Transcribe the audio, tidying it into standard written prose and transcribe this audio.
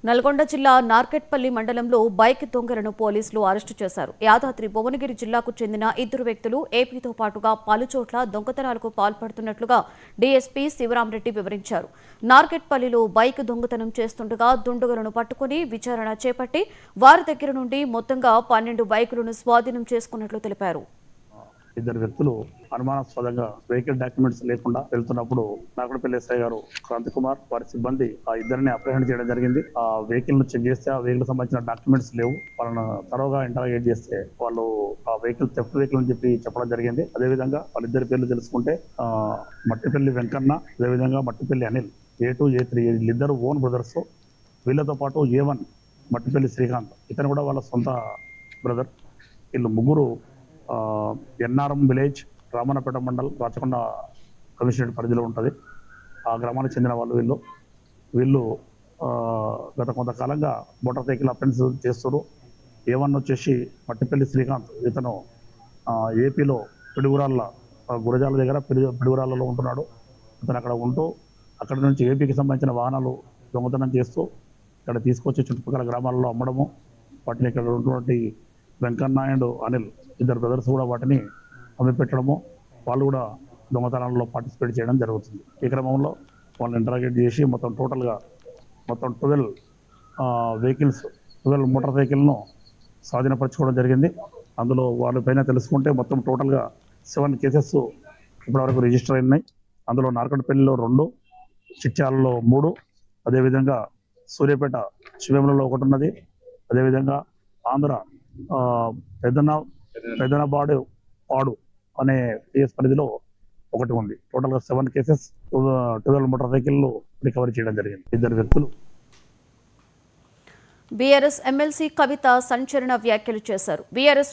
నల్గొండ జిల్లా నార్కెట్పల్లి మండలంలో బైక్ దొంగలను పోలీసులు అరెస్టు చేశారు. యాదాద్రి భువనగిరి జిల్లాకు చెందిన ఇద్దరు వ్యక్తులు ఏపీతో పాటుగా పలుచోట్ల దొంగతనాలకు పాల్పడుతున్నట్లుగా డీఎస్పీ శివరాంరెడ్డి వివరించారు. నార్కెట్పల్లిలో బైక్ దొంగతనం చేస్తుండగా దుండగులను పట్టుకుని విచారణ చేపట్టి వారి దగ్గర నుండి మొత్తంగా 12 బైకులను స్వాధీనం చేసుకున్నట్లు తెలిపారు. ఇద్దరు వ్యక్తులు అనుమానాస్పదంగా వెహికల్ డాక్యుమెంట్స్ లేకుండా వెళ్తున్నప్పుడు నాగడపల్లి ఎస్ఐ గారు క్రాంతి కుమార్ వారి సిబ్బంది ఆ ఇద్దరిని అప్రహెండ్ చేయడం జరిగింది. ఆ వెహికల్ ను చెక్ చేస్తే ఆ వెహికల్ సంబంధించిన డాక్యుమెంట్స్ లేవు. వాళ్ళను తరోగా ఇంటరాగేట్ చేస్తే వాళ్ళు ఆ వెహికల్ థెఫ్ట్ వెహికల్ అని చెప్పడం జరిగింది. అదేవిధంగా వాళ్ళిద్దరి పేర్లు తెలుసుకుంటే మట్టిపల్లి వెంకన్న, అదేవిధంగా మట్టిపల్లి అనిల్, A2 A3 వీళ్ళిద్దరు ఓన్ బ్రదర్స్. వీళ్ళతో పాటు A1 మట్టిపల్లి శ్రీకాంత్, ఇతను కూడా వాళ్ళ సొంత బ్రదర్. వీళ్ళు ముగ్గురు NRM village Ramannapet mandal Rachakonda commissionerate పరిధిలో ఉంటుంది. ఆ గ్రామానికి చెందిన వాళ్ళు వీళ్ళు గత కొంతకాలంగా మోటార్ సైకిల్ అఫెన్స్ చేస్తారు. A1 వచ్చేసి మట్టిపల్లి శ్రీకాంత్, ఇతను ఏపీలో పిడుగురాళ్ళ గురజాల దగ్గర పిడుగురాళ్ళలో ఉంటున్నాడు. ఇతను అక్కడ ఉంటూ అక్కడ నుంచి ఏపీకి సంబంధించిన వాహనాలు దొంగతనం చేస్తూ ఇక్కడ తీసుకొచ్చి చుట్టుపక్కల గ్రామాలలో అమ్మడము, వాటిని ఇక్కడ ఉన్నటువంటి వెంకన్న అండ్ అనిల్ ఇద్దరు బ్రదర్స్ కూడా వాటిని అమ్మిపెట్టడము, వాళ్ళు కూడా దొంగతనాల్లో పార్టిసిపేట్ చేయడం జరుగుతుంది. ఈ క్రమంలో వాళ్ళని ఇంటరాగేట్ చేసి మొత్తం 12 వెహికల్స్ 12 మోటార్ సైకిల్ను స్వాధీనపరచుకోవడం జరిగింది. అందులో వాళ్ళపైన తెలుసుకుంటే మొత్తం టోటల్గా 7 కేసెస్ ఇప్పటివరకు రిజిస్టర్ అయినాయి. అందులో నార్కట్పల్లిలో 2, చిట్యాలలో 3, అదేవిధంగా సూర్యాపేట శివేములలో 1 ఉన్నది. అదేవిధంగా ఆంధ్ర పెదనబాడు అనే పిఎస్ పరిధిలో 1 ఉంది. టోటల్గా 7 కేసెస్ 12 మోటార్ సైకిళ్ళు రికవరీ చేయడం జరిగింది. ఇద్దరు వ్యక్తులు. బీఆర్ఎస్ ఎమ్మెల్సీ కవిత సంచలన వ్యాఖ్యలు చేశారు. బీఆర్ఎస్